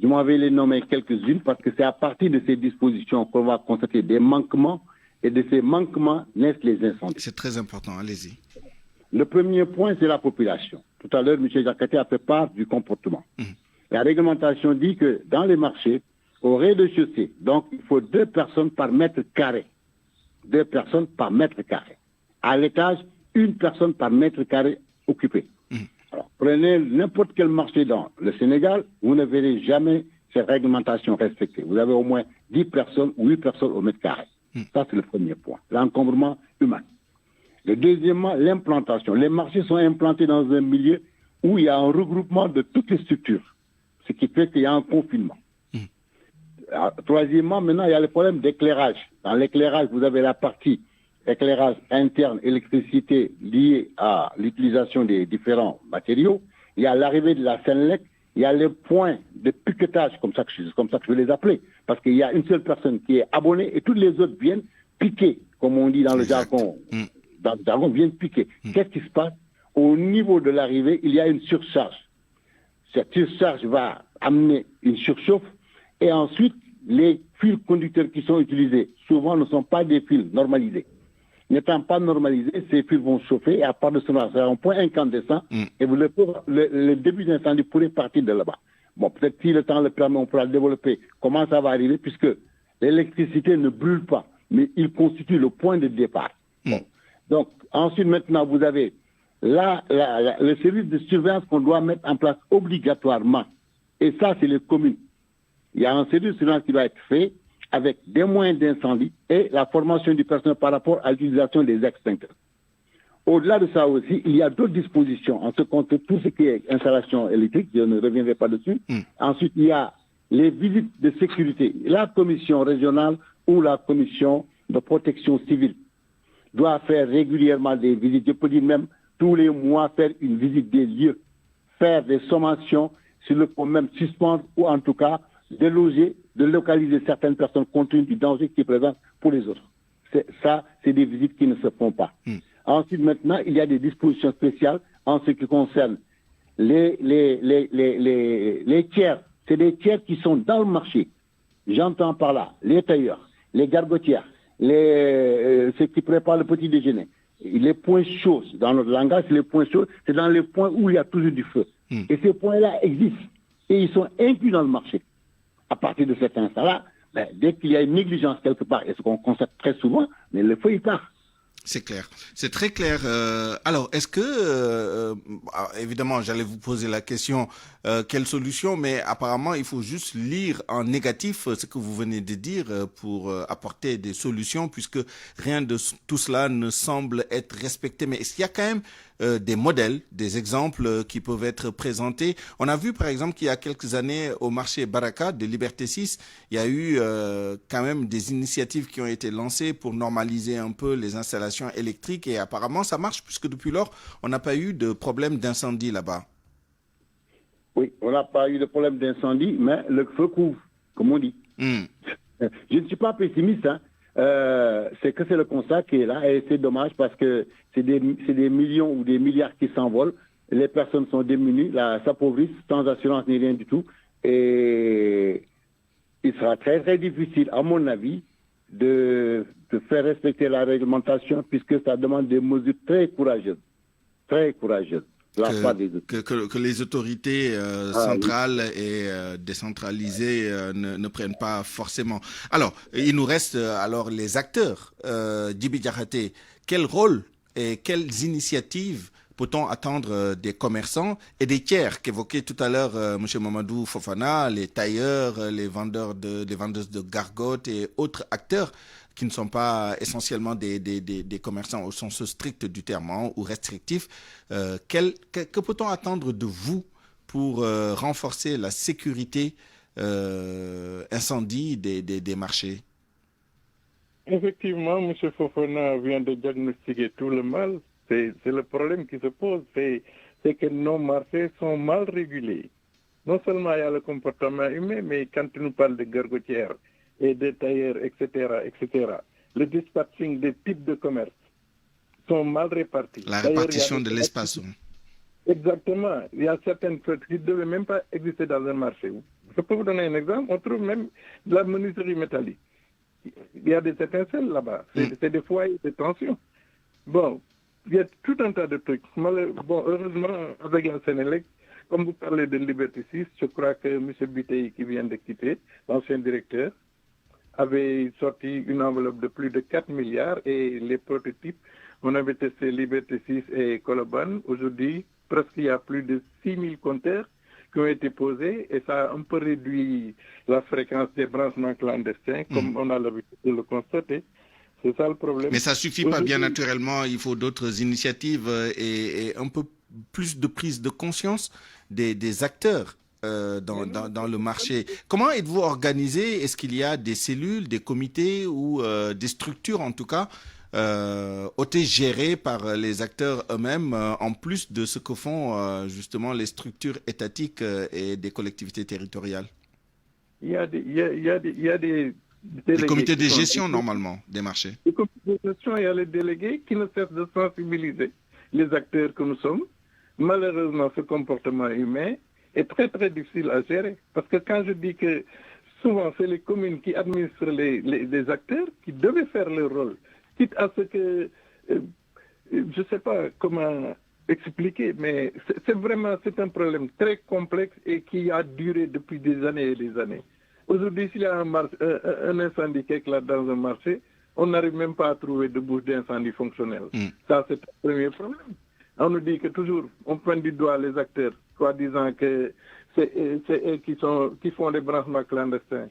S7: Je m'avais les nommer quelques-unes parce que c'est à partir de ces dispositions qu'on va constater des manquements et de ces manquements naissent les incendies.
S1: C'est très important, allez-y.
S7: Le premier point, c'est la population. Tout à l'heure, M. Jacqueté a fait part du comportement. La réglementation dit que dans les marchés, au rez-de-chaussée, donc il faut 2 personnes par mètre carré. 2 personnes par mètre carré. À l'étage, 1 personne par mètre carré occupé. Alors, prenez n'importe quel marché dans le Sénégal, vous ne verrez jamais cette réglementation respectée. Vous avez au moins 10 personnes ou 8 personnes au mètre carré. Ça, c'est le premier point. L'encombrement humain. Le deuxièmement, l'implantation. Les marchés sont implantés dans un milieu où il y a un regroupement de toutes les structures, ce qui fait qu'il y a un confinement. Troisièmement, maintenant, il y a le problème d'éclairage. Dans l'éclairage, vous avez la partie éclairage interne, électricité liée à l'utilisation des différents matériaux. Il y a l'arrivée de la Senelec. Il y a les points de piquetage, comme ça que je vais les appeler. Parce qu'il y a une seule personne qui est abonnée et toutes les autres viennent piquer, comme on dit dans le jargon. Dans le jargon, viennent piquer. Qu'est-ce qui se passe? Au niveau de l'arrivée, il y a une surcharge. Cette surcharge va amener une surchauffe et ensuite, les fils conducteurs qui sont utilisés, souvent ne sont pas des fils normalisés. N'étant pas normalisés, ces fils vont chauffer et à part de cela, c'est un point incandescent et le début d'incendie pourrait partir de là-bas. Bon, peut-être si le temps le permet, on pourra développer comment ça va arriver puisque l'électricité ne brûle pas, mais il constitue le point de départ. Bon. Donc, ensuite, maintenant, vous avez le service de surveillance qu'on doit mettre en place obligatoirement. Et ça, c'est les communes. Il y a un service de surveillance qui doit être fait avec des moyens d'incendie et la formation du personnel par rapport à l'utilisation des extincteurs. Au-delà de ça aussi, il y a d'autres dispositions en ce qui concerne tout ce qui est installation électrique, je ne reviendrai pas dessus. Ensuite, il y a les visites de sécurité. La commission régionale ou la commission de protection civile doit faire régulièrement des visites. Je peux dire même tous les mois faire une visite des lieux, faire des sommations sur le point même suspendre ou en tout cas déloger, de localiser certaines personnes compte tenu du danger qui est présent pour les autres. C'est des visites qui ne se font pas. Ensuite, maintenant, il y a des dispositions spéciales en ce qui concerne les tiers. C'est des tiers qui sont dans le marché. J'entends par là les tailleurs, les gargotières, ceux qui préparent le petit déjeuner. Les points chauds, dans notre langage, les points chauds, c'est dans les points où il y a toujours du feu. Et ces points-là existent. Et ils sont inclus dans le marché. À partir de cet instant-là, dès qu'il y a une négligence quelque part, et ce qu'on constate très souvent, mais le feu, il part.
S1: C'est clair, c'est très clair. Alors, est-ce que, évidemment, j'allais vous poser la question, quelle solution, mais apparemment, il faut juste lire en négatif ce que vous venez de dire pour apporter des solutions, puisque rien de tout cela ne semble être respecté. Mais est-ce qu'il y a quand même des modèles, des exemples qui peuvent être présentés? On a vu, par exemple, qu'il y a quelques années, au marché Baraka de Liberté 6, il y a eu quand même des initiatives qui ont été lancées pour normaliser un peu les installations électriques et apparemment ça marche puisque depuis lors on n'a pas eu de problème d'incendie là-bas.
S7: Oui, on n'a pas eu de problème d'incendie, mais le feu couvre, comme on dit. Je ne suis pas pessimiste, hein. C'est que c'est le constat qui est là et c'est dommage parce que c'est des millions ou des milliards qui s'envolent, les personnes sont démunies, s'appauvrissent sans assurance ni rien du tout et il sera très très difficile à mon avis de faire respecter la réglementation puisque ça demande des mesures très courageuses.
S1: Que les autorités centrales et décentralisées ne prennent pas forcément. Alors, il nous reste alors les acteurs. Djiby Diakhaté, quel rôle et quelles initiatives peut-on attendre des commerçants et des tiers qu'évoquait tout à l'heure M. Mamadou Fofana, les tailleurs, les vendeuses de gargotes et autres acteurs qui ne sont pas essentiellement des commerçants au sens strict du terme ou restrictif. Que peut-on attendre de vous pour renforcer la sécurité incendie des marchés?
S6: Effectivement, M. Fofana vient de diagnostiquer tout le mal. C'est le problème qui se pose, c'est que nos marchés sont mal régulés. Non seulement il y a le comportement humain, mais quand tu nous parles de gargotières et de tailleurs, etc., le dispatching des types de commerce sont mal répartis.
S1: La répartition de l'espace.
S6: Exactement. Il y a certaines choses qui ne devaient même pas exister dans un marché. Je peux vous donner un exemple. On trouve même de la menuiserie métallique. Il y a des étincelles là-bas. C'est des foyers de tension. Bon, il y a tout un tas de trucs. Bon, heureusement, avec la Senelec, comme vous parlez de Liberté 6, je crois que M. Bitey, qui vient de quitter, l'ancien directeur, avait sorti une enveloppe de plus de 4 milliards et les prototypes, on avait testé Liberté 6 et Colobane. Aujourd'hui, presque il y a plus de 6000 compteurs qui ont été posés et ça a un peu réduit la fréquence des branchements clandestins, comme on a l'habitude de le constater. C'est ça le problème.
S1: Mais ça suffit pas, bien naturellement. Il faut d'autres initiatives et un peu plus de prise de conscience des acteurs dans le marché. Comment êtes-vous organisé? Est-ce qu'il y a des cellules, des comités ou des structures en tout cas gérées par les acteurs eux-mêmes, en plus de ce que font justement les structures étatiques et des collectivités territoriales?
S6: Il y a des
S1: comités de gestion normalement des marchés.
S6: Les comités de gestion, il y a les délégués qui ne cessent de sensibiliser les acteurs que nous sommes. Malheureusement, ce comportement humain est très très difficile à gérer. Parce que quand je dis que souvent c'est les communes qui administrent les acteurs qui devaient faire leur rôle, quitte à ce que, je ne sais pas comment expliquer, mais c'est un problème très complexe et qui a duré depuis des années et des années. Aujourd'hui, s'il y a un incendie qui éclate dans un marché, on n'arrive même pas à trouver de bouche d'incendie fonctionnelle. Ça, c'est le premier problème. On nous dit que toujours, on pointe du doigt les acteurs, soit disant que c'est eux qui font des branchements clandestins.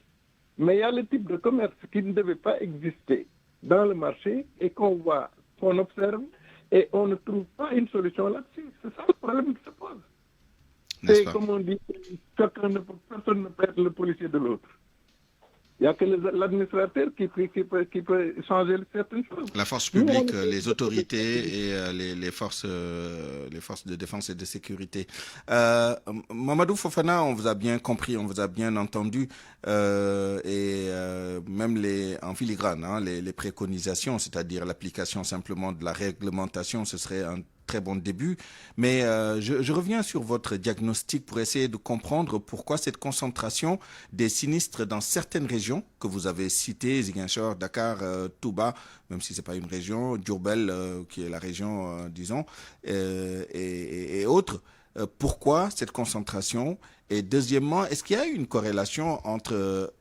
S6: Mais il y a le type de commerce qui ne devait pas exister dans le marché et qu'on voit, qu'on observe, et on ne trouve pas une solution là-dessus. C'est ça le problème qui se pose. C'est comme on dit, personne ne peut être le policier de l'autre. Il n'y a que l'administrateur qui peut changer certaines choses.
S1: La force publique, les autorités et les forces de défense et de sécurité. Mamadou Fofana, on vous a bien compris, on vous a bien entendu, et même en filigrane, les préconisations, c'est-à-dire l'application simplement de la réglementation, ce serait un très bon début, mais je reviens sur votre diagnostic pour essayer de comprendre pourquoi cette concentration des sinistres dans certaines régions que vous avez citées, Ziguinchor, Dakar, Touba, même si c'est pas une région, Diourbel, qui est la région, disons, et autres. Pourquoi cette concentration? Et deuxièmement, est-ce qu'il y a une corrélation entre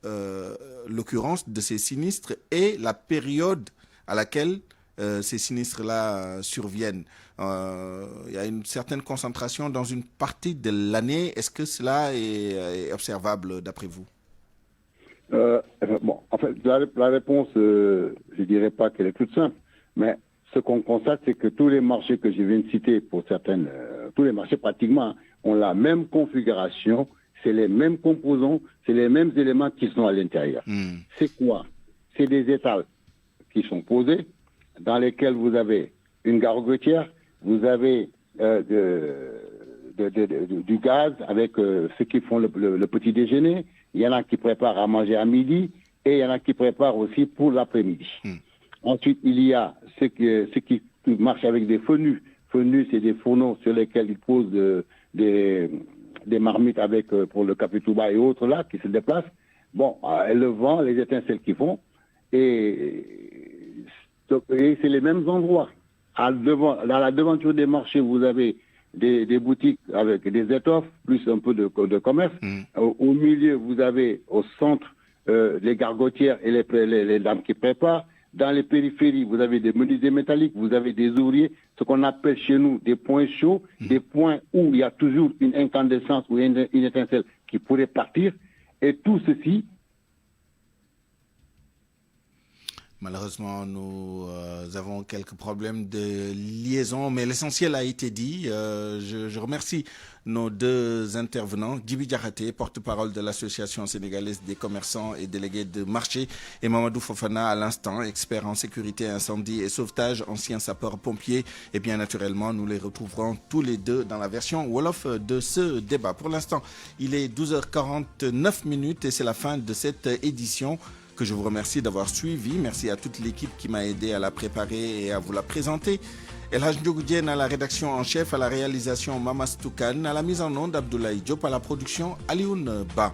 S1: l'occurrence de ces sinistres et la période à laquelle ces sinistres-là surviennent? Il y a une certaine concentration dans une partie de l'année. Est-ce que cela est observable d'après vous?
S7: En fait, la réponse, je dirais pas qu'elle est toute simple, mais ce qu'on constate, c'est que tous les marchés que je viens de citer, pour certaines, tous les marchés pratiquement ont la même configuration, c'est les mêmes composants, c'est les mêmes éléments qui sont à l'intérieur. C'est quoi? C'est des étals qui sont posés, dans lesquels vous avez une gargotière, vous avez du gaz avec ceux qui font le petit déjeuner, il y en a qui préparent à manger à midi et il y en a qui préparent aussi pour l'après-midi. Ensuite, il y a ceux qui marchent avec des fenus. Fenus, c'est des fourneaux sur lesquels ils posent des marmites avec pour le café Touba et autres là qui se déplacent. Bon, le vent, les étincelles qui font et c'est les mêmes endroits. Dans la devanture des marchés, vous avez des boutiques avec des étoffes, plus un peu de commerce. Au milieu, vous avez au centre les gargotières et les dames qui préparent. Dans les périphéries, vous avez des menuisiers métalliques, vous avez des ouvriers, ce qu'on appelle chez nous des points chauds, des points où il y a toujours une incandescence ou une étincelle qui pourrait partir. Et tout ceci...
S1: Malheureusement, nous avons quelques problèmes de liaison, mais l'essentiel a été dit. Je remercie nos deux intervenants, Djibi Diakhaté, porte-parole de l'Association sénégalaise des commerçants et délégué de marché, et Mamadou Fofana, à l'instant, expert en sécurité, incendie et sauvetage, ancien sapeur-pompier. Et bien naturellement, nous les retrouverons tous les deux dans la version Wolof de ce débat. Pour l'instant, il est 12h49 et c'est la fin de cette édition que je vous remercie d'avoir suivi. Merci à toute l'équipe qui m'a aidé à la préparer et à vous la présenter. El Hadj Ndiogou Diène à la rédaction en chef, à la réalisation Mamas Toukan, à la mise en onde Abdoulaye Diop, à la production Alioune Ba.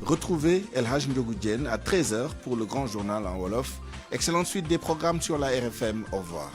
S1: Retrouvez El Hadj Ndiogou Diène à 13h pour le grand journal en Wolof. Excellente suite des programmes sur la RFM. Au revoir.